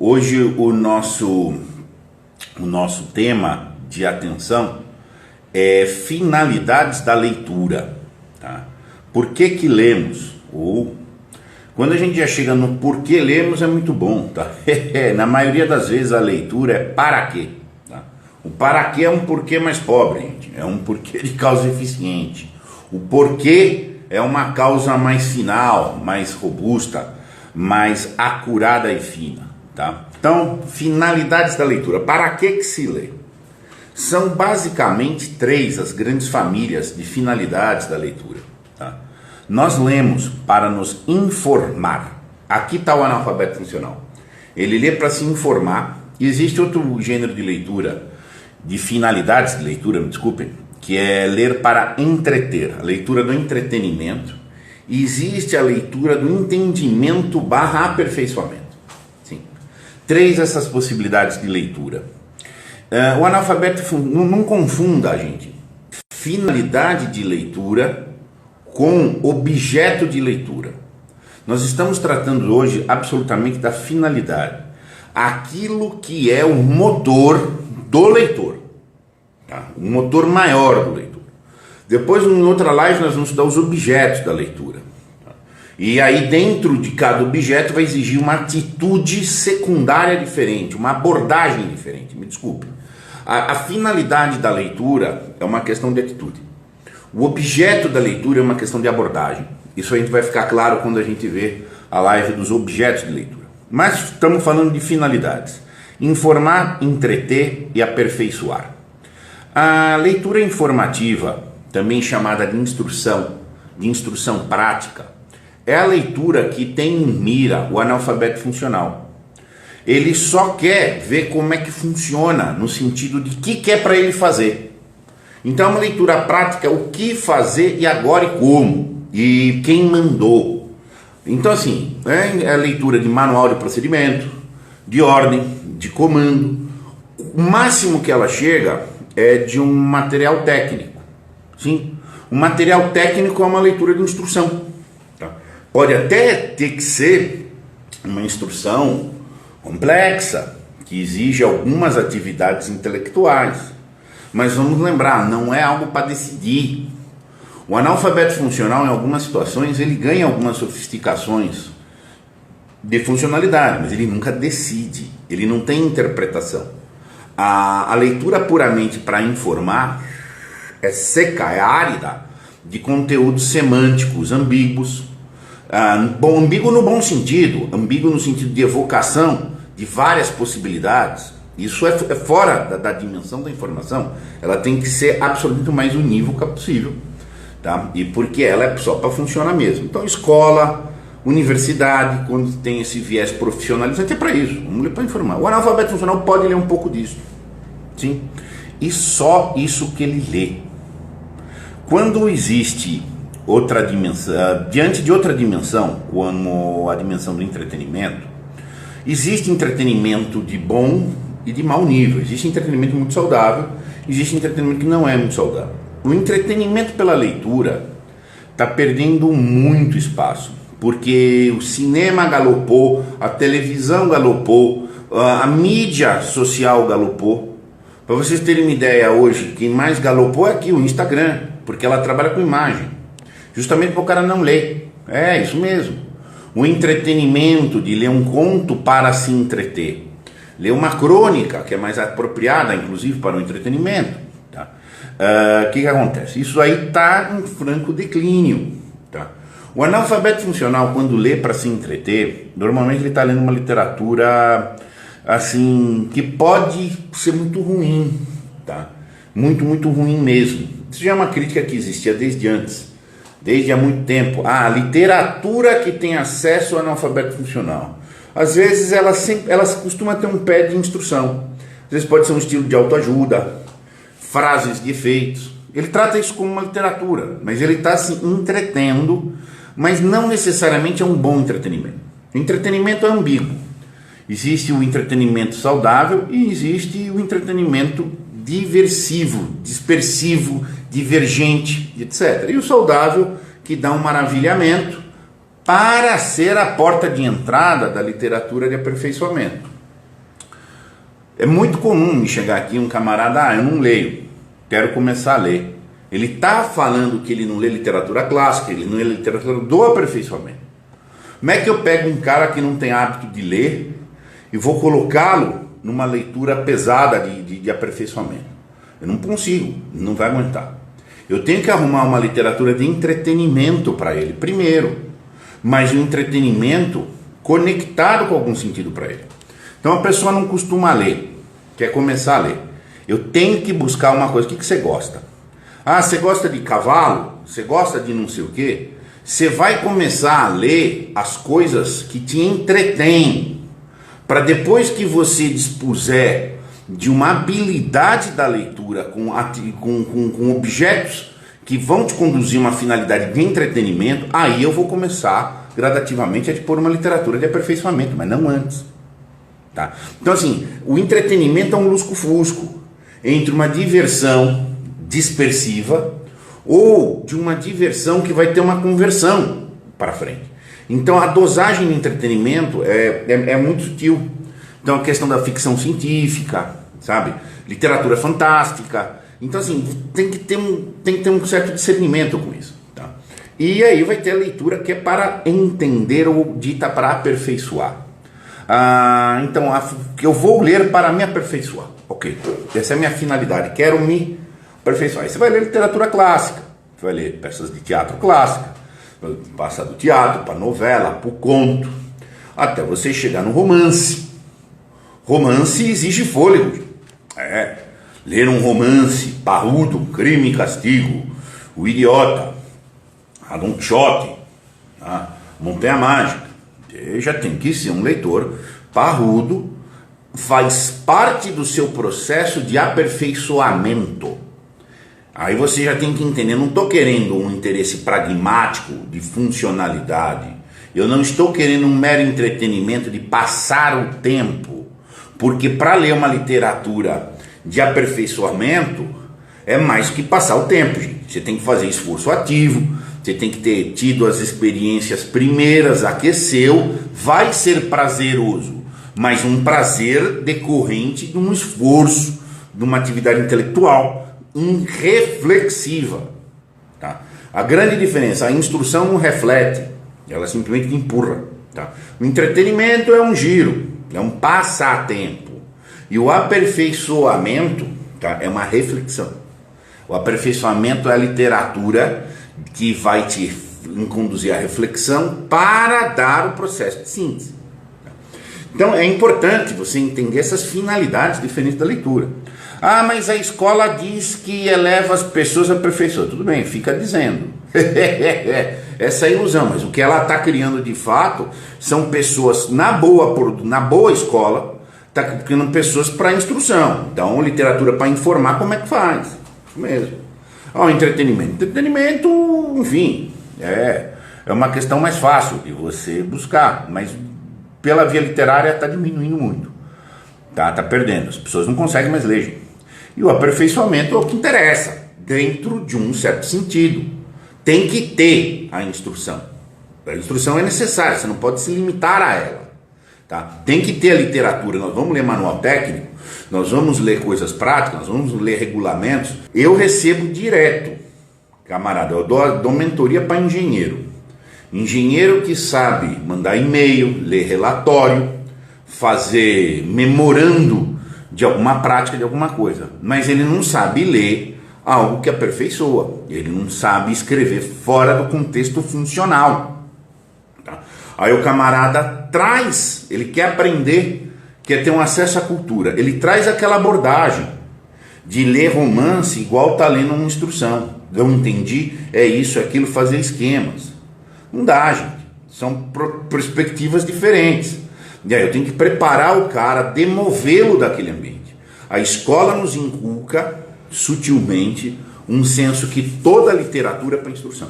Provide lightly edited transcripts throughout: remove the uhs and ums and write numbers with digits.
Hoje o nosso tema de atenção é finalidades da leitura, tá? Por que lemos? Ou quando a gente já chega no porquê lemos é muito bom, tá? Na maioria das vezes a leitura é para quê, tá? O para quê é um porquê mais pobre, gente. É um porquê de causa eficiente. O porquê é uma causa mais final, mais robusta, mais acurada e fina. Tá? Então, finalidades da leitura. Para que se lê? São basicamente três as grandes famílias de finalidades da leitura. Tá? Nós lemos para nos informar. Aqui está o analfabeto funcional. Ele lê para se informar. E existe outro gênero de leitura, de finalidades de leitura, me desculpem, que é ler para entreter, a leitura do entretenimento. E existe a leitura do entendimento / aperfeiçoamento. Três essas possibilidades de leitura. O analfabeto não confunda, gente, finalidade de leitura com objeto de leitura. Nós estamos tratando hoje absolutamente da finalidade, aquilo que é o motor do leitor, tá? O motor maior do leitor. Depois, em outra live, nós vamos estudar os objetos da leitura. E aí dentro de cada objeto vai exigir uma atitude secundária diferente, uma abordagem diferente, me desculpe. A finalidade da leitura é uma questão de atitude. O objeto da leitura é uma questão de abordagem. Isso a gente vai ficar claro quando a gente vê a live dos objetos de leitura. Mas estamos falando de finalidades. Informar, entreter e aperfeiçoar. A leitura informativa, também chamada de instrução prática, é a leitura que tem em mira o analfabeto funcional. Ele só quer ver como é que funciona, no sentido de que é para ele fazer. Então é uma leitura prática, o que fazer e agora e como, e quem mandou. Então assim, é a leitura de manual de procedimento, de ordem, de comando. O máximo que ela chega é de um material técnico. Sim? O material técnico é uma leitura de instrução. Pode até ter que ser uma instrução complexa, que exige algumas atividades intelectuais. Mas vamos lembrar, não é algo para decidir. O analfabeto funcional, em algumas situações, ele ganha algumas sofisticações de funcionalidade, mas ele nunca decide, ele não tem interpretação. A leitura puramente para informar é seca, é árida, de conteúdos semânticos, ambíguos. Ambíguo no bom sentido, ambíguo no sentido de evocação de várias possibilidades. Isso é fora da dimensão da informação. Ela tem que ser absolutamente mais unívoca possível, tá? E porque ela é só para funcionar mesmo. Então escola, universidade, quando tem esse viés profissionalizante, é para isso. Vamos ler para informar. O analfabeto funcional pode ler um pouco disso, sim? E só isso que ele lê. Quando existe outra dimensão, diante de outra dimensão, como a dimensão do entretenimento, existe entretenimento de bom e de mau nível. Existe entretenimento muito saudável, existe entretenimento que não é muito saudável. O entretenimento pela leitura está perdendo muito espaço, porque o cinema galopou, a televisão galopou, a mídia social galopou. Para vocês terem uma ideia, hoje, quem mais galopou é aqui o Instagram, porque ela trabalha com imagem. Justamente para o cara não ler. É isso mesmo. O entretenimento de ler um conto para se entreter. Ler uma crônica, que é mais apropriada, inclusive, para o entretenimento. Tá? Que acontece? Isso aí está em franco declínio. Tá? O analfabeto funcional, quando lê para se entreter, normalmente ele está lendo uma literatura assim, que pode ser muito ruim. Tá? Muito, muito ruim mesmo. Isso já é uma crítica que existia desde antes. Desde há muito tempo, a literatura que tem acesso ao analfabeto funcional. Às vezes ela costuma ter um pé de instrução. Às vezes pode ser um estilo de autoajuda, frases de efeitos. Ele trata isso como uma literatura, mas ele está se entretendo, mas não necessariamente é um bom entretenimento. O entretenimento é ambíguo. Existe o entretenimento saudável e existe o entretenimento diversivo, dispersivo, divergente, etc. E o saudável, que dá um maravilhamento para ser a porta de entrada da literatura de aperfeiçoamento. É muito comum me chegar aqui um camarada, eu não leio, quero começar a ler. Ele está falando que ele não lê literatura clássica, ele não lê literatura do aperfeiçoamento. Como é que eu pego um cara que não tem hábito de ler e vou colocá-lo numa leitura pesada de aperfeiçoamento? Eu não consigo, não vai aguentar. Eu tenho que arrumar uma literatura de entretenimento para ele, primeiro, mas um entretenimento conectado com algum sentido para ele. Então a pessoa não costuma ler, quer começar a ler. Eu tenho que buscar uma coisa. O que você gosta? Ah, você gosta de cavalo? Você gosta de não sei o quê? Você vai começar a ler as coisas que te entretêm, para depois que você dispuser de uma habilidade da leitura com objetos que vão te conduzir a uma finalidade de entretenimento, aí eu vou começar gradativamente a te pôr uma literatura de aperfeiçoamento, mas não antes. Tá? Então assim, o entretenimento é um lusco-fusco entre uma diversão dispersiva ou de uma diversão que vai ter uma conversão para frente. Então a dosagem de entretenimento é muito sutil. Então a questão da ficção científica, sabe? Literatura fantástica. Então assim, tem que ter um certo discernimento com isso. Tá? E aí vai ter a leitura que é para entender ou dita para aperfeiçoar. Então eu vou ler para me aperfeiçoar. Ok, essa é a minha finalidade, quero me aperfeiçoar. Aí você vai ler literatura clássica, você vai ler peças de teatro clássica, passa do teatro para novela, para o conto, até você chegar no romance. Romance exige fôlego. Ler um romance parrudo, Crime e Castigo, O Idiota, Don Quixote, Montanha Mágica, já tem que ser um leitor parrudo, faz parte do seu processo de aperfeiçoamento. Aí você já tem que entender, não estou querendo um interesse pragmático de funcionalidade, eu não estou querendo um mero entretenimento de passar o tempo, porque para ler uma literatura de aperfeiçoamento é mais que passar o tempo, gente. Você tem que fazer esforço ativo, você tem que ter tido as experiências primeiras, aqueceu, vai ser prazeroso, mas um prazer decorrente de um esforço, de uma atividade intelectual reflexiva. Tá? A grande diferença, a instrução não reflete, ela simplesmente empurra. Tá? O entretenimento é um giro, é um passatempo. E o aperfeiçoamento, tá, é uma reflexão. O aperfeiçoamento é a literatura que vai te conduzir à reflexão para dar o processo de síntese. Então é importante você entender essas finalidades diferentes da leitura. Mas a escola diz que eleva as pessoas à perfeição. Tudo bem, fica dizendo. Essa é a ilusão, mas o que ela está criando de fato são pessoas na boa escola, está criando pessoas para instrução. Então, literatura para informar como é que faz. Isso mesmo. Entretenimento. Entretenimento, enfim, é uma questão mais fácil de você buscar, mas pela via literária está diminuindo muito. Tá perdendo. As pessoas não conseguem mais ler. Gente. E o aperfeiçoamento é o que interessa, dentro de um certo sentido. Tem que ter a instrução. A instrução é necessária, você não pode se limitar a ela. Tá? Tem que ter a literatura, nós vamos ler manual técnico, nós vamos ler coisas práticas, nós vamos ler regulamentos. Eu recebo direto, camarada, eu dou mentoria para engenheiro. Engenheiro que sabe mandar e-mail, ler relatório, fazer memorando de alguma prática de alguma coisa, mas ele não sabe ler algo que aperfeiçoa, ele não sabe escrever fora do contexto funcional. Tá? Aí o camarada traz, ele quer aprender, quer ter um acesso à cultura, ele traz aquela abordagem de ler romance igual está lendo uma instrução. Não entendi, é isso, é aquilo, fazer esquemas. Não dá, gente. São perspectivas diferentes. E aí eu tenho que preparar o cara, demovê-lo daquele ambiente. A escola nos inculca, sutilmente, um senso que toda literatura é para instrução.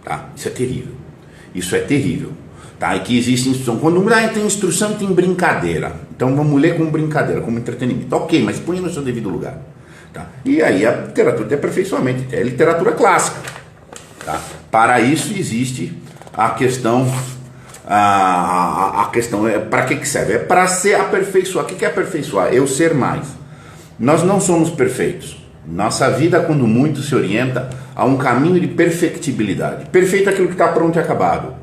Tá? Isso é terrível. Isso é terrível. Tá? E que existe instrução. Quando tem instrução, tem brincadeira. Então vamos ler como brincadeira, como entretenimento. Ok, mas põe no seu devido lugar. Tá? E aí a literatura de aperfeiçoamento é literatura clássica. Tá? Para isso existe a questão a questão é para que serve? É para se aperfeiçoar. O que é aperfeiçoar? Eu ser mais. Nós não somos perfeitos. Nossa vida, quando muito, se orienta a um caminho de perfectibilidade. Perfeito é aquilo que está pronto e acabado.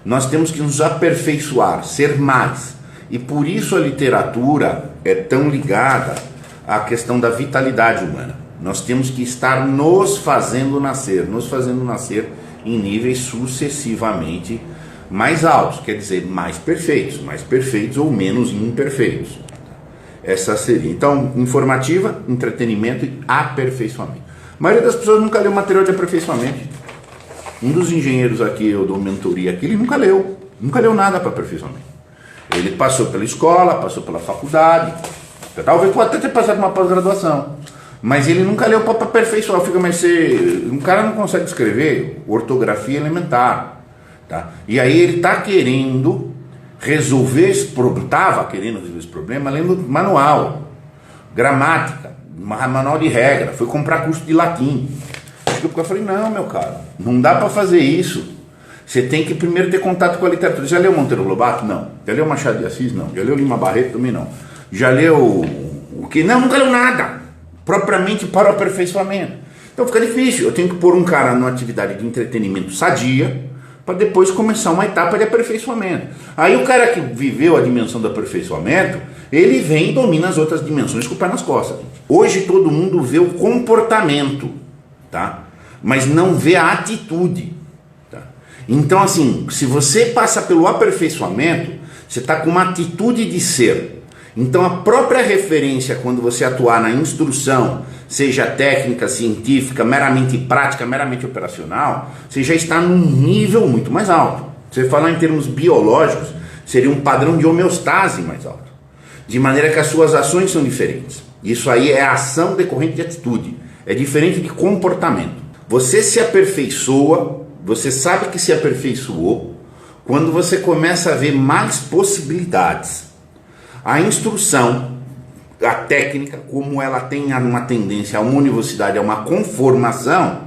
Nós temos que nos aperfeiçoar, ser mais. E por isso a literatura é tão ligada à questão da vitalidade humana. Nós temos que estar nos fazendo nascer em níveis sucessivamente mais altos, quer dizer, mais perfeitos ou menos imperfeitos. Essa seria. Então, informativa, entretenimento e aperfeiçoamento. A maioria das pessoas nunca leu material de aperfeiçoamento. Um dos engenheiros aqui, eu dou mentoria aqui, ele nunca leu nada para aperfeiçoamento. Ele passou pela escola, passou pela faculdade, talvez pode até ter passado uma pós-graduação, mas ele nunca leu para aperfeiçoar. Um cara não consegue escrever ortografia elementar, tá? E aí ele está querendo resolver esse problema, estava querendo resolver esse problema lendo manual, gramática, manual de regra, foi comprar curso de latim. Eu falei, não, meu cara, não dá para fazer isso. Você tem que primeiro ter contato com a literatura. Já leu Monteiro Lobato? Não. Já leu Machado de Assis? Não. Já leu Lima Barreto? Também não. Já leu o que? Não, nunca leu nada. Propriamente para o aperfeiçoamento. Então fica difícil. Eu tenho que pôr um cara numa atividade de entretenimento sadia para depois começar uma etapa de aperfeiçoamento. Aí o cara que viveu a dimensão do aperfeiçoamento, ele vem e domina as outras dimensões com o pé nas costas. Hoje todo mundo vê o comportamento, tá? Mas não vê a atitude. Tá? Então, assim, se você passa pelo aperfeiçoamento, você está com uma atitude de ser. Então, a própria referência, quando você atuar na instrução, seja técnica, científica, meramente prática, meramente operacional, você já está num nível muito mais alto. Você falar em termos biológicos, seria um padrão de homeostase mais alto. De maneira que as suas ações são diferentes. Isso aí é ação decorrente de atitude. É diferente de comportamento. Você se aperfeiçoa, você sabe que se aperfeiçoou, quando você começa a ver mais possibilidades. A instrução, a técnica, como ela tem uma tendência a uma univocidade, a uma conformação,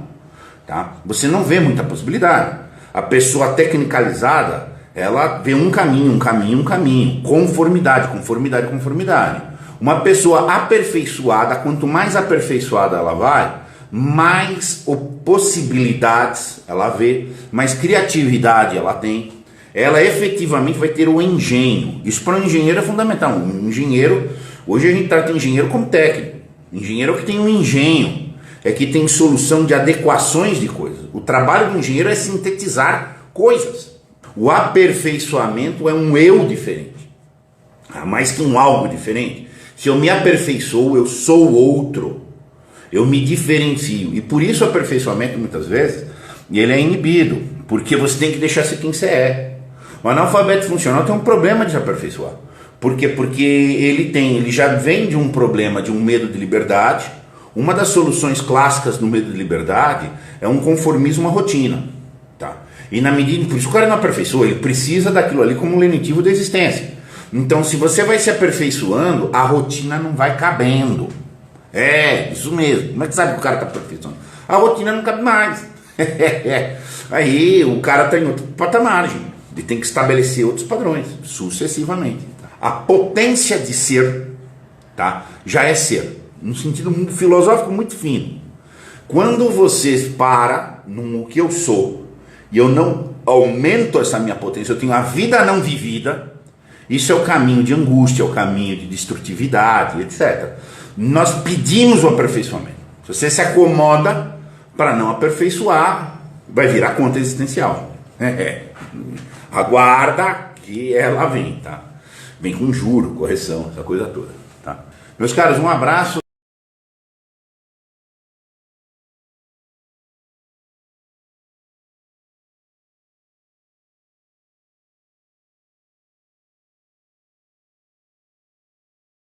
tá? Você não vê muita possibilidade. A pessoa tecnicalizada, ela vê um caminho, conformidade. Uma pessoa aperfeiçoada, quanto mais aperfeiçoada ela vai, mais possibilidades ela vê, mais criatividade ela tem. Ela efetivamente vai ter o engenho. Isso para um engenheiro é fundamental. Um engenheiro, hoje a gente trata engenheiro como técnico. Engenheiro é o que tem um engenho, é que tem solução de adequações de coisas. O trabalho do engenheiro é sintetizar coisas. O aperfeiçoamento é um eu diferente, mais que um algo diferente. Se eu me aperfeiçoo, eu sou outro. Eu me diferencio. E por isso o aperfeiçoamento, muitas vezes, ele é inibido. Porque você tem que deixar ser quem você é. O analfabeto funcional tem um problema de se aperfeiçoar. Por quê? Porque ele já vem de um problema, de um medo de liberdade. Uma das soluções clássicas do medo de liberdade é um conformismo à rotina. Tá? E na medida, por isso o cara não aperfeiçoa, ele precisa daquilo ali como um lenitivo da existência. Então, se você vai se aperfeiçoando, a rotina não vai cabendo. É, isso mesmo. Como é que sabe que o cara está aperfeiçoando? A rotina não cabe mais. Aí o cara está em outro patamar, gente. Ele tem que estabelecer outros padrões, sucessivamente. A potência de ser, tá, já é ser. Num sentido muito filosófico, muito fino. Quando você para no que eu sou, e eu não aumento essa minha potência, eu tenho a vida não vivida, isso é o caminho de angústia, é o caminho de destrutividade, etc. Nós pedimos o aperfeiçoamento. Se você se acomoda para não aperfeiçoar, vai virar conta existencial. Aguarda que ela vem, tá? Vem com juro, correção, essa coisa toda, tá? Meus caros, um abraço.